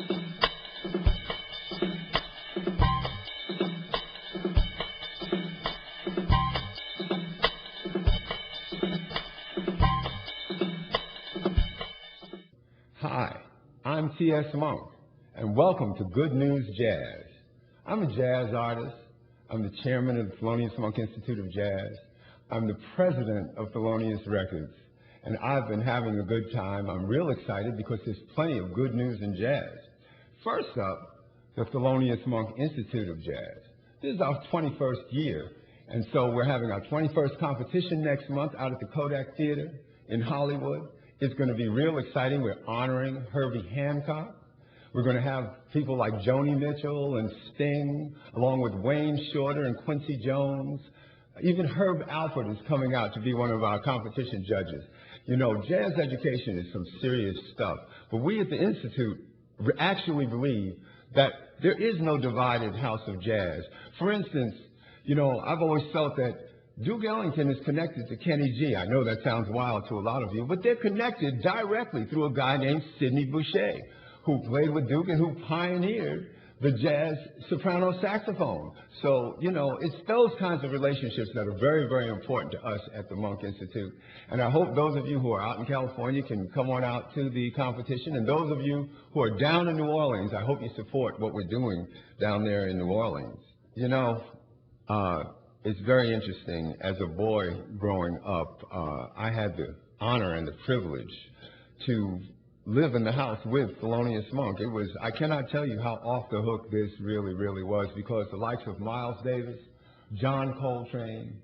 Hi, I'm T.S. Monk, and welcome to Good News Jazz. I'm a jazz artist. I'm the chairman of the Thelonious Monk Institute of Jazz. I'm the president of Thelonious Records, and I've been having a good time. I'm real excited because there's plenty of good news in jazz. First up, the Thelonious Monk Institute of Jazz. This is our 21st year, and so we're having our 21st competition next month out at the Kodak Theater in Hollywood. It's going to be real exciting. We're honoring Herbie Hancock. We're going to have people like Joni Mitchell and Sting, along with Wayne Shorter and Quincy Jones. Even Herb Alpert is coming out to be one of our competition judges. You know, jazz education is some serious stuff, but we at the Institute actually believe that there is no divided house of jazz. For instance, you know, I've always felt that Duke Ellington is connected to Kenny G. I know that sounds wild to a lot of you, but they're connected directly through a guy named Sidney Boucher, who played with Duke and who pioneered the jazz soprano saxophone. So, you know, it's those kinds of relationships that are very, very important to us at the Monk Institute. And I hope those of you who are out in California can come on out to the competition. And those of you who are down in New Orleans, I hope you support what we're doing down there in New Orleans. You know, it's very interesting. As a boy growing up, I had the honor and the privilege to live in the house with Thelonious Monk. It was, I cannot tell you how off the hook this really, really was, because the likes of Miles Davis, John Coltrane,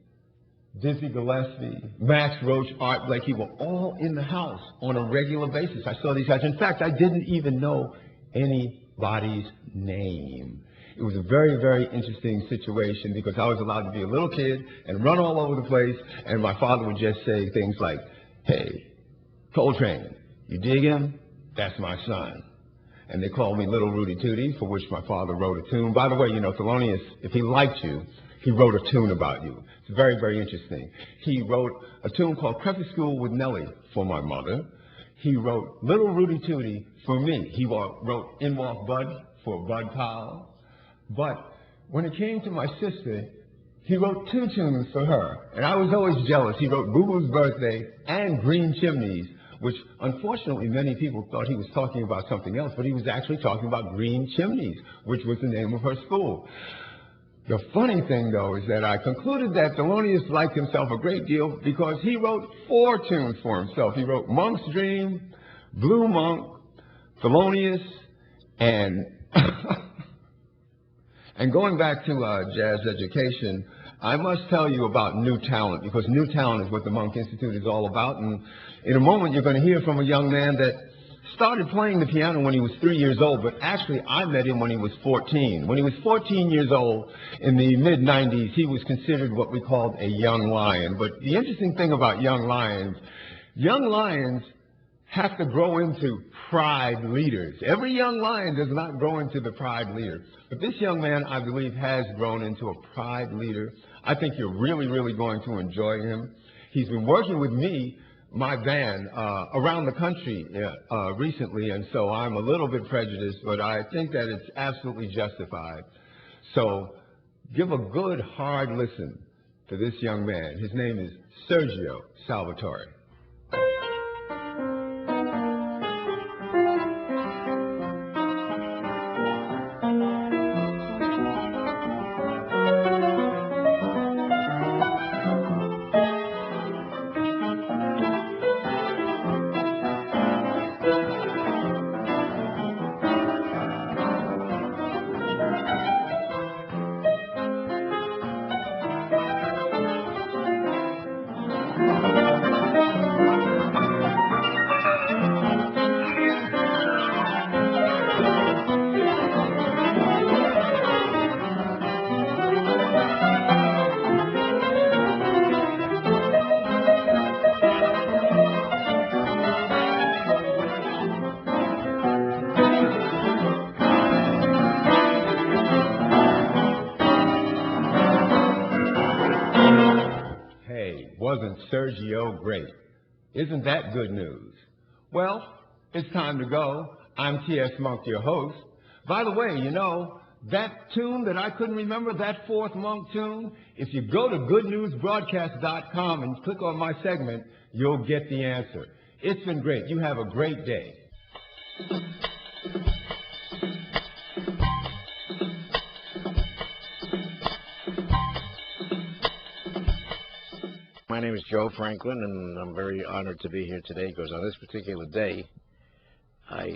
Dizzy Gillespie, Max Roach, Art Blakey were all in the house on a regular basis. I saw these guys. In fact, I didn't even know anybody's name. It was a very, very interesting situation because I was allowed to be a little kid and run all over the place, and my father would just say things like, "Hey, Coltrane, you dig him? That's my son." And they called me Little Rudy Tootie, for which my father wrote a tune. By the way, you know, Thelonious, if he liked you, he wrote a tune about you. It's very, very interesting. He wrote a tune called Crepuscule with Nellie for my mother. He wrote Little Rudy Tootie for me. He wrote In Walk Bud for Bud Powell. But when it came to my sister, he wrote two tunes for her. And I was always jealous. He wrote Boo Boo's Birthday and Green Chimneys, which unfortunately many people thought he was talking about something else, but he was actually talking about Green Chimneys, which was the name of her school. The funny thing, though, is that I concluded that Thelonious liked himself a great deal because he wrote 4 tunes for himself. He wrote Monk's Dream, Blue Monk, Thelonious, and and going back to jazz education, I must tell you about new talent, because new talent is what the Monk Institute is all about. And in a moment, you're going to hear from a young man that started playing the piano when he was 3 years old, but actually I met him when he was 14. When he was 14 years old, in the mid-90s, he was considered what we called a young lion. But the interesting thing about young lions have to grow into pride leaders. Every young lion does not grow into the pride leader. But this young man, I believe, has grown into a pride leader. I think you're really, really going to enjoy him. He's been working with me, my band, around the country recently, and so I'm a little bit prejudiced, but I think that it's absolutely justified. So give a good, hard listen to this young man. His name is Sergio Salvatore. Wasn't Sergio great? Isn't that good news? Well, it's time to go. I'm T.S. Monk, your host. By the way, you know, that tune that I couldn't remember, that fourth Monk tune, if you go to goodnewsbroadcast.com and click on my segment, you'll get the answer. It's been great. You have a great day. My name is Joe Franklin, and I'm very honored to be here today because on this particular day, I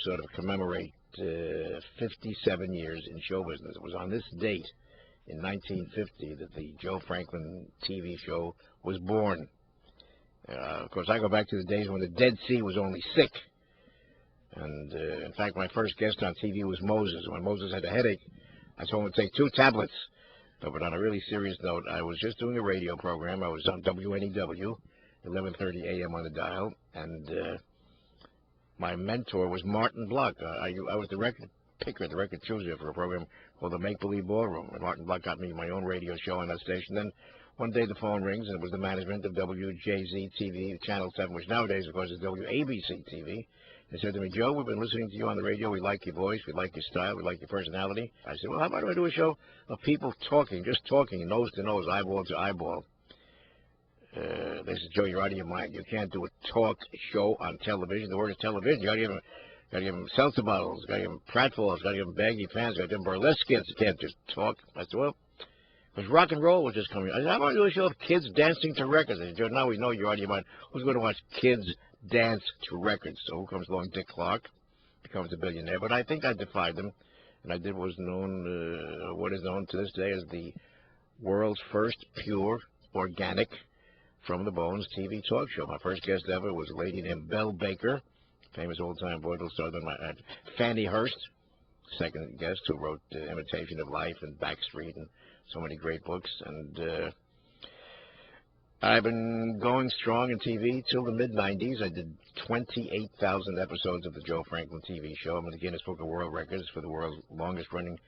sort of commemorate 57 years in show business. It was on this date in 1950 that the Joe Franklin TV show was born. Of course, I go back to the days when the Dead Sea was only sick. And in fact, my first guest on TV was Moses. When Moses had a headache, I told him to take 2 tablets. But on a really serious note, I was just doing a radio program. I was on WNEW, 11:30 a.m. on the dial, and my mentor was Martin Block. I was the record picker, the record chooser for a program called the Make Believe Ballroom. And Martin Block got me my own radio show on that station. Then one day the phone rings, and it was the management of WJZ TV, Channel 7, which nowadays, of course, is WABC TV. They said to me, Joe, we've been listening to you on the radio. We like your voice. We like your style. We like your personality. I said, well, how about I do a show of people talking, just talking, nose to nose, eyeball to eyeball? They said, Joe, you're out of your mind. You can't do a talk show on television. The word is television. You got to give them seltzer bottles. You got to give them pratfalls. You got to give them baggy pants. You got to give them burlesque skits. You can't just talk. I said, well, because rock and roll was just coming. I said, how about I do a show of kids dancing to records? I said, Joe, now we know you're out of your mind. Who's going to watch kids dance to records? So who comes along? Dick Clark becomes a billionaire. But I think I defied them, and I did what is known to this day as the world's first pure, organic, from the bones TV talk show. My first guest ever was a lady named Belle Baker, famous old-time vaudeville southern. Fannie Hurst, second guest, who wrote Imitation of Life and Backstreet and so many great books. And I've been going strong in TV till the mid-90s. I did 28,000 episodes of the Joe Franklin TV show. I'm in the Guinness Book of World Records for the world's longest-running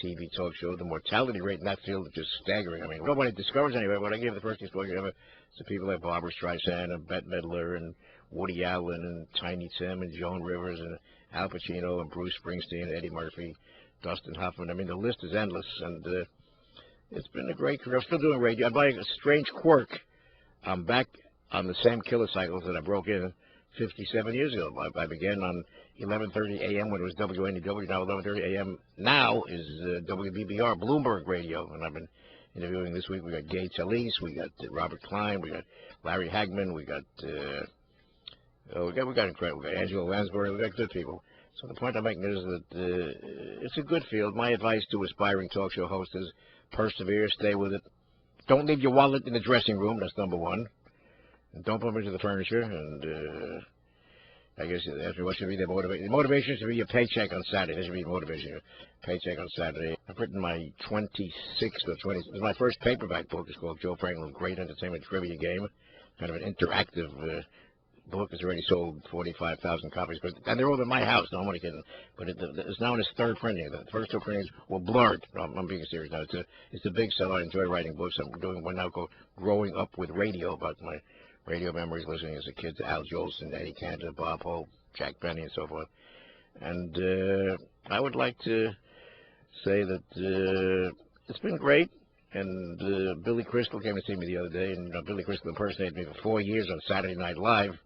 TV talk show. The mortality rate in that field is just staggering. I mean, nobody discovers anyway, but I gave the first exposure ever to people like Barbra Streisand and Bette Midler and Woody Allen and Tiny Tim and Joan Rivers and Al Pacino and Bruce Springsteen, Eddie Murphy, Dustin Hoffman. I mean, the list is endless, and it's been a great career. I'm still doing radio. I'm like a strange quirk. I'm back on the same killer cycles that I broke in 57 years ago. I began on 11:30 a.m. when it was WNEW. Now 11:30 a.m. now is WBBR, Bloomberg Radio. And I've been interviewing this week. We got Gay Talese, we got Robert Klein, we got Larry Hagman, we got incredible. We got Angela Lansbury. We got good people. So the point I'm making is that it's a good field. My advice to aspiring talk show hosts is persevere, stay with it. Don't leave your wallet in the dressing room. That's number one. And don't bump into the furniture. And I guess you ask me what should be the motivation. The motivation should be your paycheck on Saturday. That should be your motivation. Your paycheck on Saturday. I've written my 26th or 20th. It was my first paperback book. It's called Joe Franklin's Great Entertainment Trivia Game. Kind of an interactive book. It's already sold 45,000 copies. And they're all in my house. No, I'm only kidding. But it's now in its 3rd printing. The first 2 printings were blurred. No, I'm being serious now. It's a big seller. I enjoy writing books. I'm doing one now called Growing Up with Radio, about my radio memories listening as a kid to Al Jolson, Eddie Cantor, Bob Hope, Jack Benny, and so forth. And I would like to say that it's been great. And Billy Crystal came to see me the other day, and Billy Crystal impersonated me for 4 years on Saturday Night Live.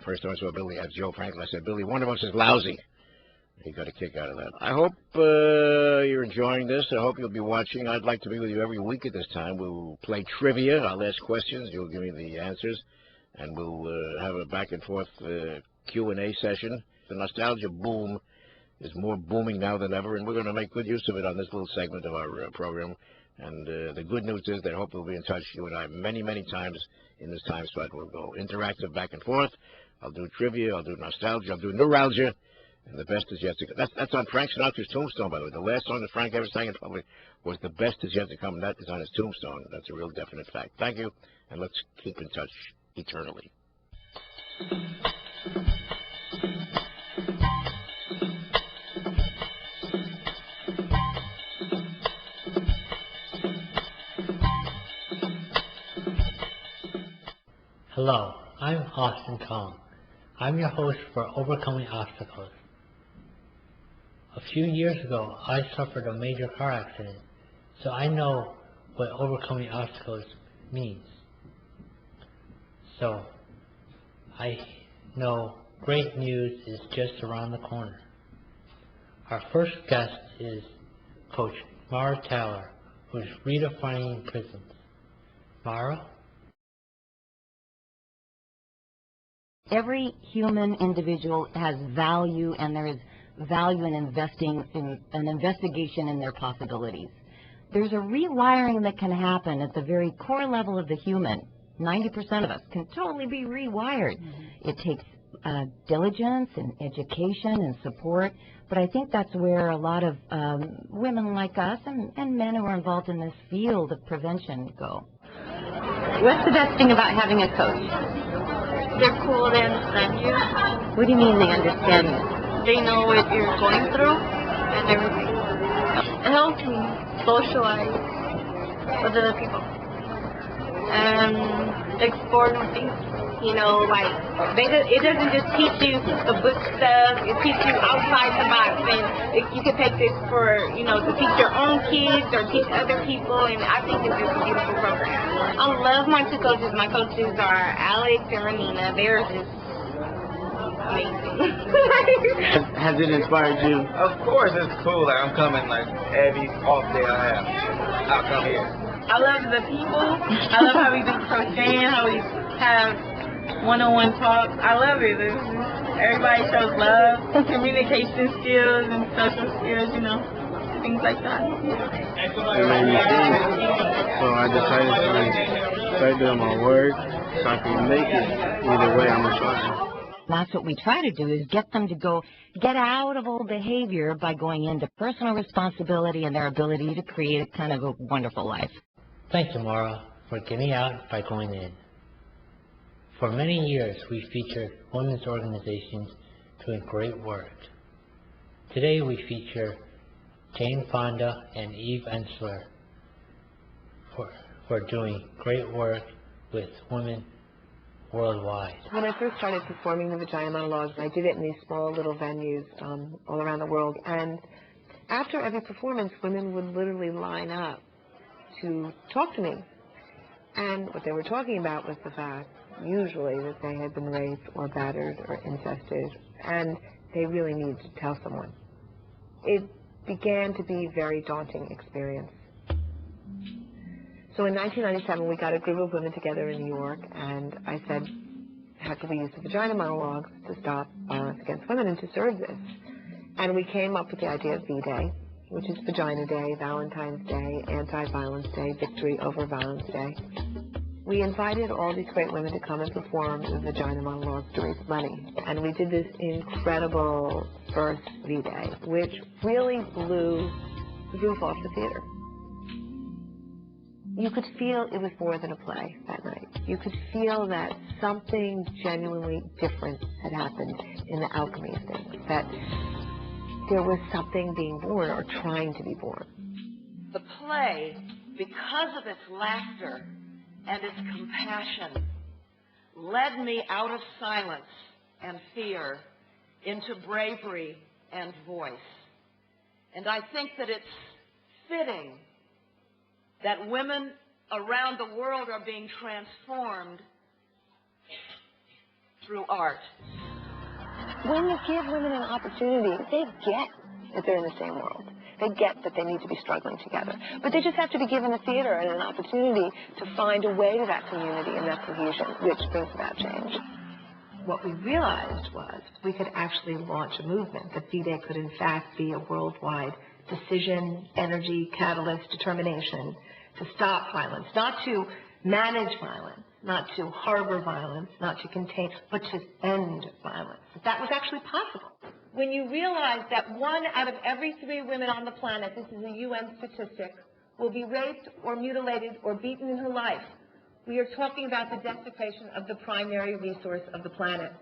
First time I saw Billy as Joe Franklin, I said, Billy, one of us is lousy. He got a kick out of that. I hope you're enjoying this. I hope you'll be watching. I'd like to be with you every week at this time. We'll play trivia. I'll ask questions. You'll give me the answers. And we'll have a back-and-forth Q&A session. The nostalgia boom is more booming now than ever, and we're going to make good use of it on this little segment of our program. And the good news is that I hope we'll be in touch, you and I, many, many times in this time spot. We'll go interactive back and forth. I'll do trivia. I'll do nostalgia. I'll do neuralgia. And the best is yet to come. That's on Frank Sinatra's tombstone, by the way. The last song that Frank ever sang in public was The Best Is Yet to Come. And that is on his tombstone. That's a real definite fact. Thank you, and let's keep in touch eternally. Hello, I'm Austin Kong. I'm your host for Overcoming Obstacles. A few years ago, I suffered a major car accident, so I know what overcoming obstacles means. So, I know great news is just around the corner. Our first guest is Coach Mara Taylor, who's redefining prisons. Mara? Every human individual has value, and there is value in investing in an investigation in their possibilities. There's a rewiring that can happen at the very core level of the human. 90% of us can totally be rewired. It takes diligence and education and support, but I think that's where a lot of women like us and men who are involved in this field of prevention go. What's the best thing about having a coach? They're cool, they understand you. What do you mean they understand you? They know what you're going through and everything. It helps me socialize with other people and explore new things. You know, like, it doesn't just teach you the book stuff, it teaches you outside the box, and you can take this for, you know, to teach your own kids or teach other people, and I think it's just a beautiful program. I love my two coaches. My coaches are Alex and Renina. They're just amazing. Has it inspired you? Of course, it's cool. Like, I'm coming like every off day I have. I'll come here. I love the people. I love how we do crocheting, how we have one-on-one talks. I love it. Everybody shows love, communication skills and social skills, you know, things like that. It made me think. So I decided to start doing my work so I can make it either way I'm going to try. That's what we try to do, is get them to get out of old behavior by going into personal responsibility and their ability to create kind of a wonderful life. Thank you, Mara, for getting out by going in. For many years, we featured women's organizations doing great work. Today, we feature Jane Fonda and Eve Ensler for doing great work with women worldwide. When I first started performing the vagina monologues, I did it in these small little venues all around the world. And after every performance, women would literally line up to talk to me. And what they were talking about was the fact, usually, that they had been raped or battered or incested, and they really needed to tell someone. It began to be a very daunting experience. So in 1997, we got a group of women together in New York, and I said, how can we use the vagina monologues to stop violence against women and to serve this? And we came up with the idea of VDAY, which is Vagina Day, Valentine's Day, Anti-Violence Day, Victory Over Violence Day. We invited all these great women to come and perform the vagina monologues to raise money. And we did this incredible first V-Day, which really blew the roof off the theater. You could feel it was more than a play that night. You could feel that something genuinely different had happened in the alchemy of things, that there was something being born or trying to be born. The play, because of its laughter and its compassion, led me out of silence and fear into bravery and voice. And I think that it's fitting that women around the world are being transformed through art. When you give women an opportunity, they get that they're in the same world. They get that they need to be struggling together. But they just have to be given a theater and an opportunity to find a way to that community and that cohesion, which brings about change. What we realized was we could actually launch a movement, that VDAY could in fact be a worldwide decision, energy, catalyst, determination to stop violence, not to manage violence, not to harbor violence, not to contain, but to end violence. That was actually possible. When you realize that 1 out of every 3 women on the planet, this is a UN statistic, will be raped or mutilated or beaten in her life, we are talking about the desecration of the primary resource of the planet.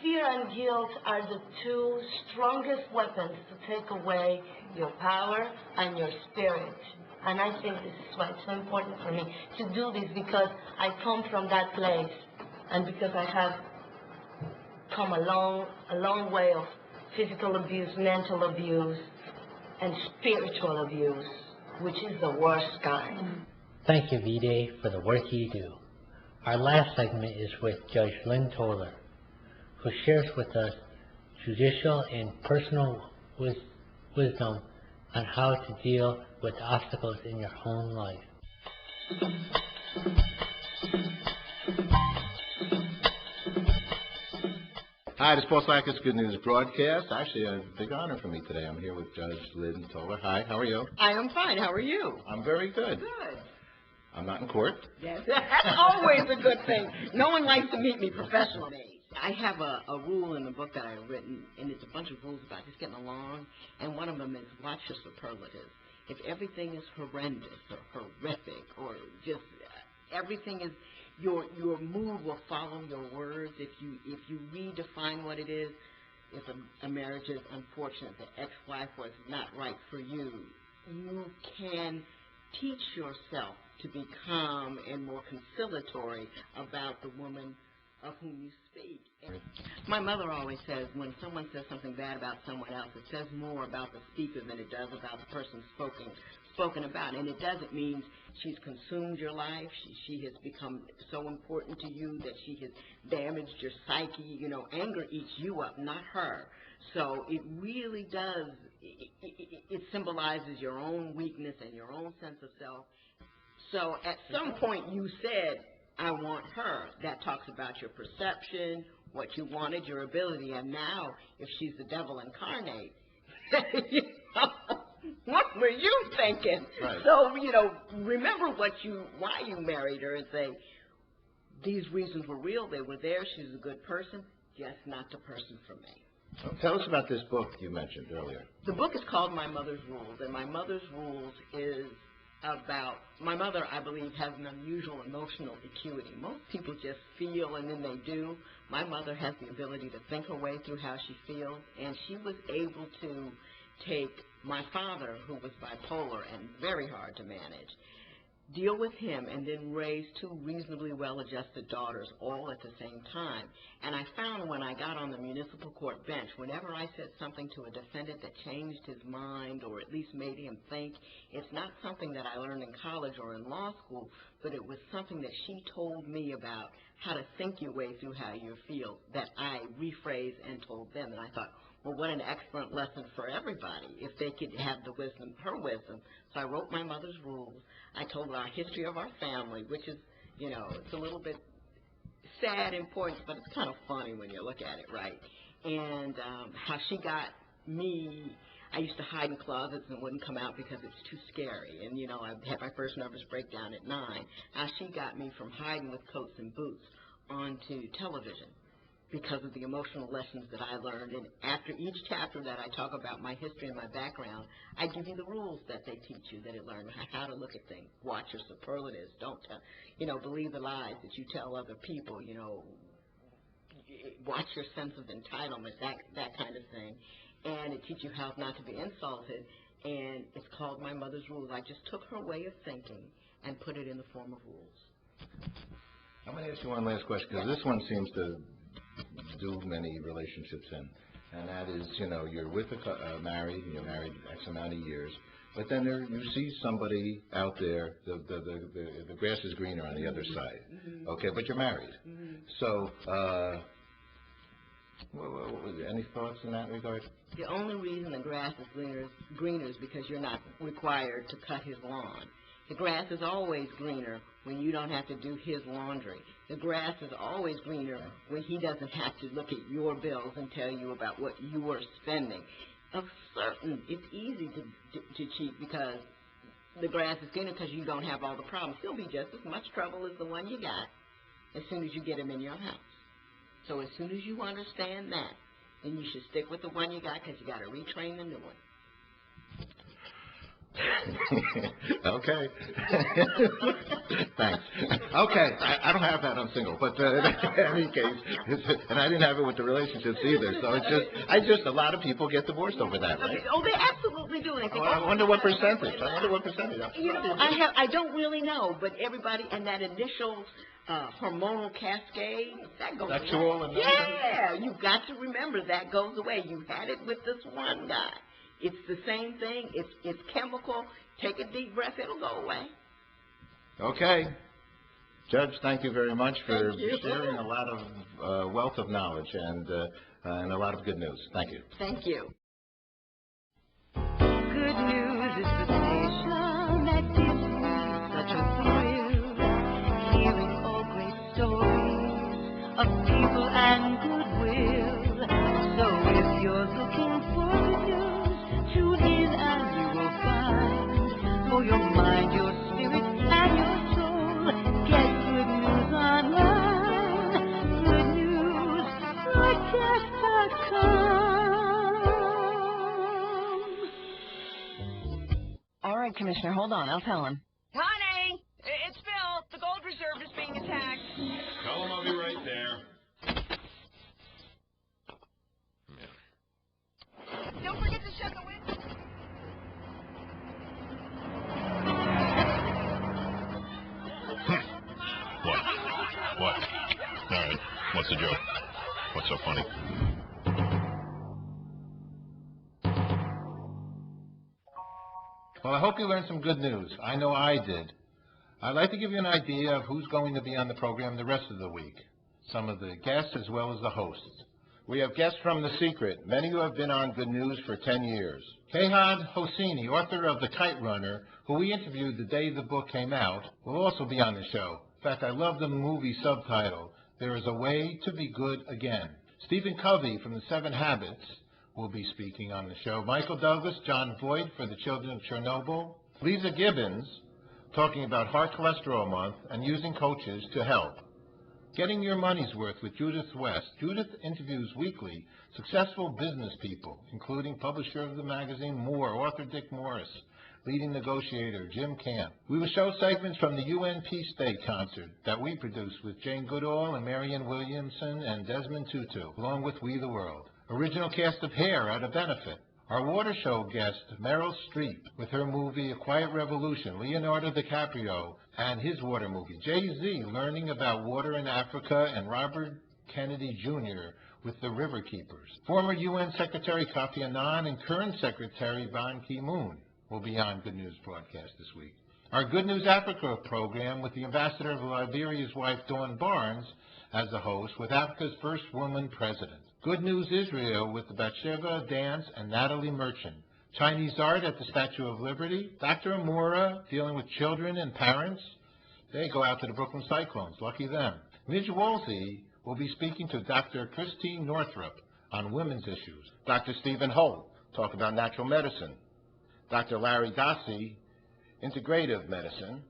Fear and guilt are the 2 strongest weapons to take away your power and your spirit. And I think this is why it's so important for me to do this, because I come from that place and because I have come a long way of physical abuse, mental abuse, and spiritual abuse, which is the worst kind. Thank you, VDAY, for the work you do. Our last segment is with Judge Lynn Toller, who shares with us judicial and personal wisdom on how to deal with obstacles in your own life. Hi, this is Paul Slacker's Good News Broadcast. Actually, a big honor for me today. I'm here with Judge Lynn Toller. Hi, how are you? I am fine. How are you? I'm very good. Good. I'm not in court. Yes, that's always a good thing. No one likes to meet me professionally. I have a rule in the book that I've written, and it's a bunch of rules about just getting along, and one of them is watch your superlatives. If everything is horrendous or horrific or just everything is, your mood will follow your words. If you redefine what it is, if a marriage is unfortunate, the ex-wife was not right for you, you can teach yourself to be calm and more conciliatory about the woman of whom you speak. And my mother always says when someone says something bad about someone else, it says more about the speaker than it does about the person spoken about. And it doesn't mean she's consumed your life, she has become so important to you that she has damaged your psyche. You know, anger eats you up, not her. So it really does, it symbolizes your own weakness and your own sense of self. So at some point you said, I want her. That talks about your perception, what you wanted, your ability, and now if she's the devil incarnate, what were you thinking? Right. So, remember why you married her and say, these reasons were real, they were there, she's a good person, just not the person for me. Well, tell us about this book you mentioned earlier. The book is called My Mother's Rules, and My Mother's Rules is about, my mother, I believe, has an unusual emotional acuity. Most people just feel and then they do. My mother has the ability to think her way through how she feels, and she was able to take my father, who was bipolar and very hard to manage, deal with him, and then raise two reasonably well-adjusted daughters all at the same time. And I found when I got on the municipal court bench, whenever I said something to a defendant that changed his mind or at least made him think, it's not something that I learned in college or in law school, but it was something that she told me about how to think your way through how you feel, that I rephrased and told them. And I thought, well, what an excellent lesson for everybody if they could have the wisdom, her wisdom. So I wrote My Mother's Rules. I told her our history of our family, which is, it's a little bit sad in points, but it's kind of funny when you look at it, right? And how she got me, I used to hide in closets and wouldn't come out because it's too scary. And, I had my first nervous breakdown at 9. How she got me from hiding with coats and boots onto television, because of the emotional lessons that I learned. And after each chapter that I talk about my history and my background, I give you the rules that they teach you, that it learned how to look at things. Watch your superlatives. Don't tell, believe the lies that you tell other people, watch your sense of entitlement, that kind of thing. And it teaches you how not to be insulted. And it's called My Mother's Rules. I just took her way of thinking and put it in the form of rules. I'm going to ask you one last question, because this one seems to do many relationships in, and that is, you're with married, and you're married X amount of years, but then you see somebody out there, the grass is greener on the other side, okay, but you're married. So, any thoughts in that regard? The only reason the grass is greener is because you're not required to cut his lawn. The grass is always greener when you don't have to do his laundry. The grass is always greener when he doesn't have to look at your bills and tell you about what you are spending. It's easy to cheat because the grass is greener because you don't have all the problems. He'll be just as much trouble as the one you got as soon as you get him in your house. So as soon as you understand that, then you should stick with the one you got, because you got to retrain the new one. Okay. Thanks. Okay, I don't have that. I'm single, but in any case, and I didn't have it with the relationships either. So a lot of people get divorced over that, right? Oh, they absolutely do. They think, I wonder what percentage. I don't really know, but everybody, and that initial hormonal cascade. That goes Sexual away. and Yeah, you got to remember that goes away. You had it with this one guy. It's the same thing. It's chemical. Take a deep breath. It'll go away. Okay. Judge, thank you very much for Thank you. sharing a lot of wealth of knowledge and a lot of good news. Thank you. Thank you. Good news is the station that gives me such a thrill. Hearing all great stories of people and goodwill. So if you're looking for good news, tune in and you will find. For your mind, your spirit, and your soul, get good news online. Good news, broadcast.com. All right, Commissioner, hold on. I'll tell him. Honey, it's Bill. The gold reserve is being attacked. Tell him I'll be right there. Don't forget to shut the window. What? All right. What's the joke? What's so funny? Well, I hope you learned some good news. I know I did. I'd like to give you an idea of who's going to be on the program the rest of the week. Some of the guests as well as the hosts. We have guests from The Secret, many who have been on Good News for 10 years. Kehad Hosseini, author of The Kite Runner, who we interviewed the day the book came out, will also be on the show. In fact, I love the movie subtitle, There is a Way to Be Good Again. Stephen Covey from The 7 Habits will be speaking on the show. Michael Douglas, John Voight for the Children of Chernobyl. Lisa Gibbons, talking about Heart Cholesterol Month and using coaches to help. Getting Your Money's Worth with Judith West. Judith interviews weekly successful business people, including publisher of the magazine More, author Dick Morris, leading negotiator Jim Camp. We will show segments from the UN Peace Day concert that we produced with Jane Goodall and Marianne Williamson and Desmond Tutu, along with We the World. Original cast of Hair at a benefit. Our water show guest, Meryl Streep, with her movie A Quiet Revolution, Leonardo DiCaprio and his water movie, Jay-Z learning about water in Africa, and Robert Kennedy Jr. with The River Keepers. Former UN Secretary Kofi Annan and current Secretary Ban Ki-moon will be on Good News broadcast this week. Our Good News Africa program with the ambassador of Liberia's wife, Dawn Barnes, as the host, with Africa's first woman president. Good News Israel with the Batsheva Dance and Natalie Merchant. Chinese art at the Statue of Liberty. Dr. Amora dealing with children and parents. They go out to the Brooklyn Cyclones. Lucky them. Midge Woolsey will be speaking to Dr. Christine Northrup on women's issues. Dr. Stephen Holt, talk about natural medicine. Dr. Larry Dossi, integrative medicine.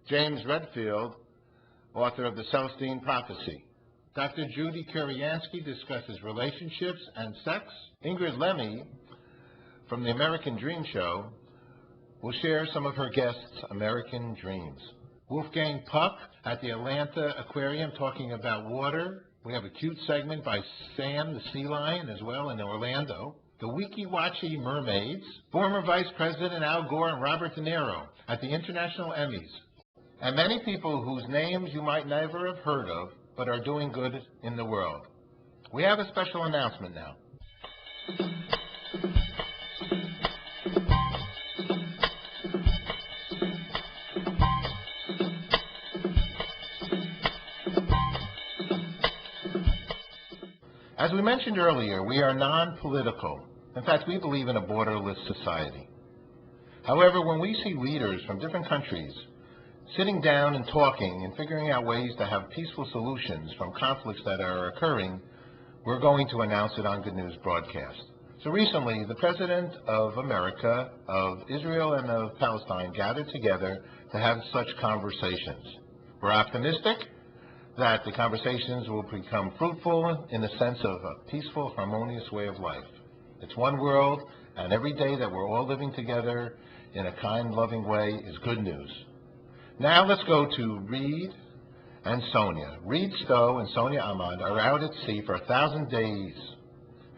James Redfield, author of The Celestine Prophecy. Dr. Judy Kuryansky discusses relationships and sex. Ingrid Lemmy from the American Dream Show will share some of her guests' American dreams. Wolfgang Puck at the Atlanta Aquarium talking about water. We have a cute segment by Sam the Sea Lion as well in Orlando. The Wiki Watchy Mermaids. Former Vice President Al Gore and Robert De Niro at the International Emmys. And many people whose names you might never have heard of, but are doing good in the world. We have a special announcement now. As we mentioned earlier, we are non-political. In fact, we believe in a borderless society. However, when we see leaders from different countries sitting down and talking and figuring out ways to have peaceful solutions from conflicts that are occurring, we're going to announce it on Good News broadcast. So recently, the President of America, of Israel, and of Palestine gathered together to have such conversations. We're optimistic that the conversations will become fruitful in the sense of a peaceful, harmonious way of life. It's one world, and every day that we're all living together in a kind, loving way is good news. Now let's go to Reed and Sonia. Reed Stowe and Sonia Ahmad are out at sea for 1,000 days.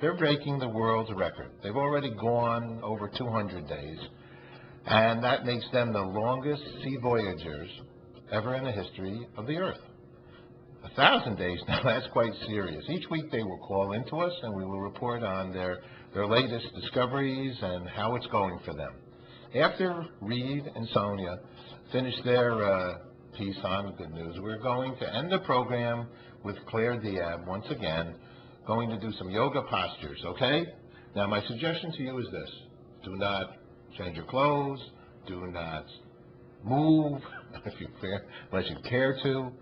They're breaking the world's record. They've already gone over 200 days, and that makes them the longest sea voyagers ever in the history of the Earth. 1,000 days, now that's quite serious. Each week they will call into us and we will report on their latest discoveries and how it's going for them. After Reed and Sonia finish their piece on Good News, we're going to end the program with Claire Diab once again, going to do some yoga postures, okay? Now my suggestion to you is this: do not change your clothes, do not move unless you care to,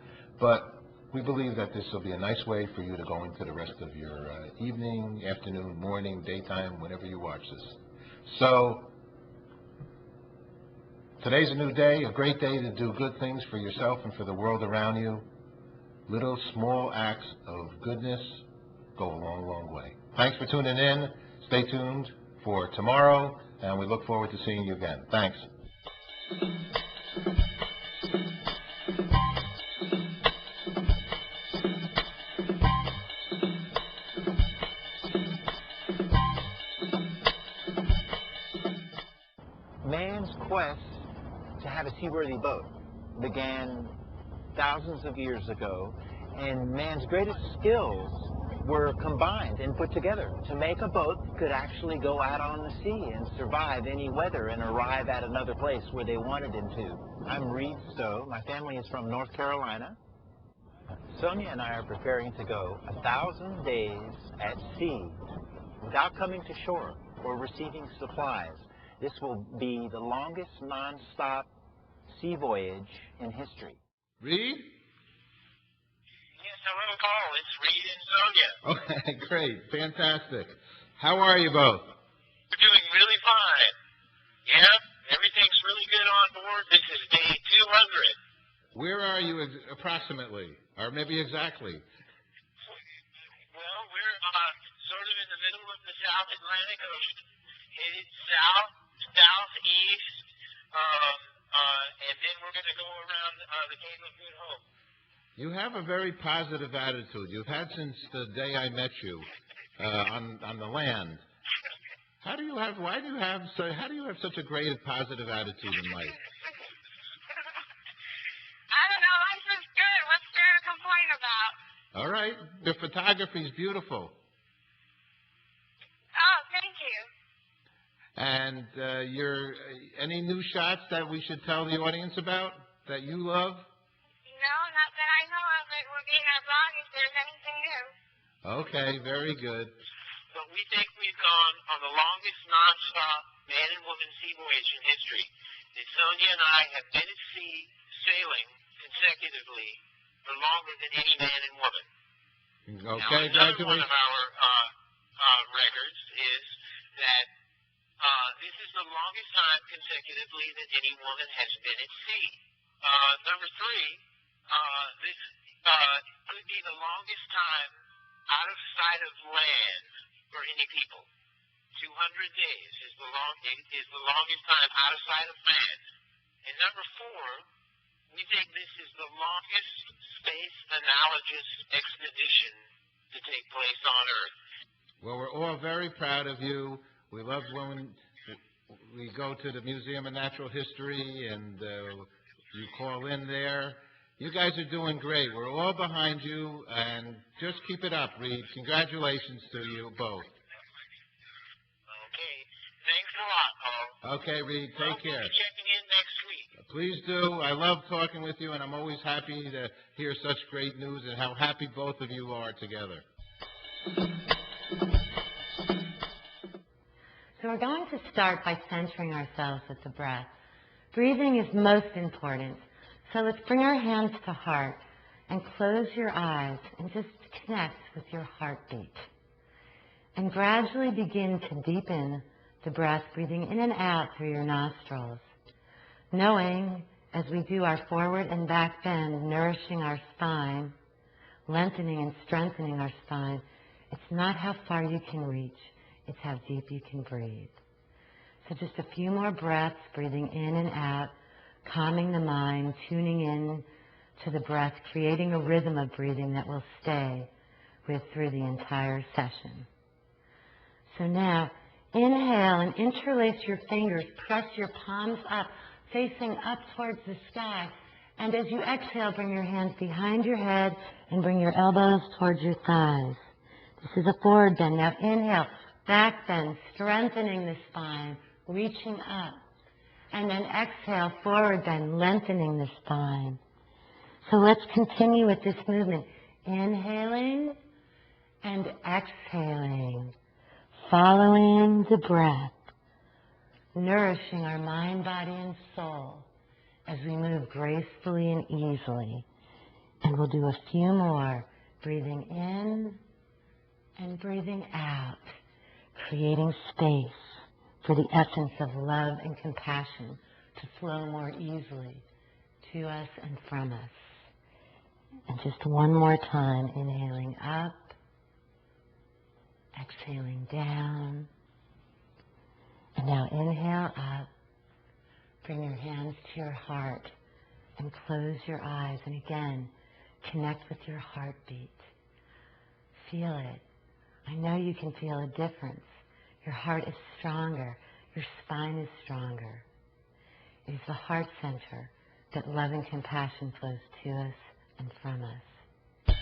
but we believe that this will be a nice way for you to go into the rest of your evening, afternoon, morning, daytime, whenever you watch this. So today's a new day, a great day to do good things for yourself and for the world around you. Little small acts of goodness go a long, long way. Thanks for tuning in. Stay tuned for tomorrow, and we look forward to seeing you again. Thanks. Man's quest to have a seaworthy boat began thousands of years ago, and man's greatest skills were combined and put together to make a boat that could actually go out on the sea and survive any weather and arrive at another place where they wanted him to. I'm Reed Stowe. My family is from North Carolina. Sonia and I are preparing to go 1,000 days at sea without coming to shore or receiving supplies. This will be the longest non-stop sea voyage in history. Reed? Yes, hello, Carl. It's Reed and Sonia. Okay, great. Fantastic. How are you both? We're doing really fine. Yeah, everything's really good on board. This is day 200. Where are you approximately, or maybe exactly? Well, we're sort of in the middle of the South Atlantic Ocean, headed south, southeast, and then we're going to go around the Cape of Good Hope. You have a very positive attitude. You've had since the day I met you on the land. How do you have such a great positive attitude in life? I don't know. Life's just good. What's there to complain about? All right. Your photography is beautiful. Oh, thank you. And any new shots that we should tell the audience about that you love? No, not that I know of. It would be as long as there's anything new. Okay, very good. But we think we've gone on the longest non-stop man and woman sea voyage in history. And Sonia and I have been at sea sailing consecutively for longer than any man and woman. Okay, now, another one of our records is that this is the longest time consecutively that any woman has been at sea. Number three, this could be the longest time out of sight of land for any people. 200 days is the longest time out of sight of land. And number four, we think this is the longest space analogous expedition to take place on Earth. Well, we're all very proud of you. We love when we go to the Museum of Natural History and you call in there. You guys are doing great. We're all behind you, and just keep it up, Reed. Congratulations to you both. Okay. Thanks a lot, Paul. Okay, Reed. Take care. I'll be checking in next week. Please do. I love talking with you, and I'm always happy to hear such great news and how happy both of you are together. So we're going to start by centering ourselves with the breath. Breathing is most important. So let's bring our hands to heart and close your eyes and just connect with your heartbeat. And gradually begin to deepen the breath, breathing in and out through your nostrils. Knowing, as we do our forward and back bend, nourishing our spine, lengthening and strengthening our spine, it's not how far you can reach, it's how deep you can breathe. So just a few more breaths, breathing in and out, calming the mind, tuning in to the breath, creating a rhythm of breathing that will stay with through the entire session. So now, inhale and interlace your fingers, press your palms up, facing up towards the sky. And as you exhale, bring your hands behind your head and bring your elbows towards your thighs. This is a forward bend. Now inhale, back bend, strengthening the spine, reaching up. And then exhale, forward bend, lengthening the spine. So let's continue with this movement. Inhaling and exhaling, following the breath, nourishing our mind, body, and soul as we move gracefully and easily. And we'll do a few more, breathing in and breathing out, creating space for the essence of love and compassion to flow more easily to us and from us. And just one more time, inhaling up, exhaling down. And now inhale up, bring your hands to your heart and close your eyes. And again, connect with your heartbeat. Feel it. I know you can feel a difference. Your heart is stronger. Your spine is stronger. It is the heart center that love and compassion flows to us and from us.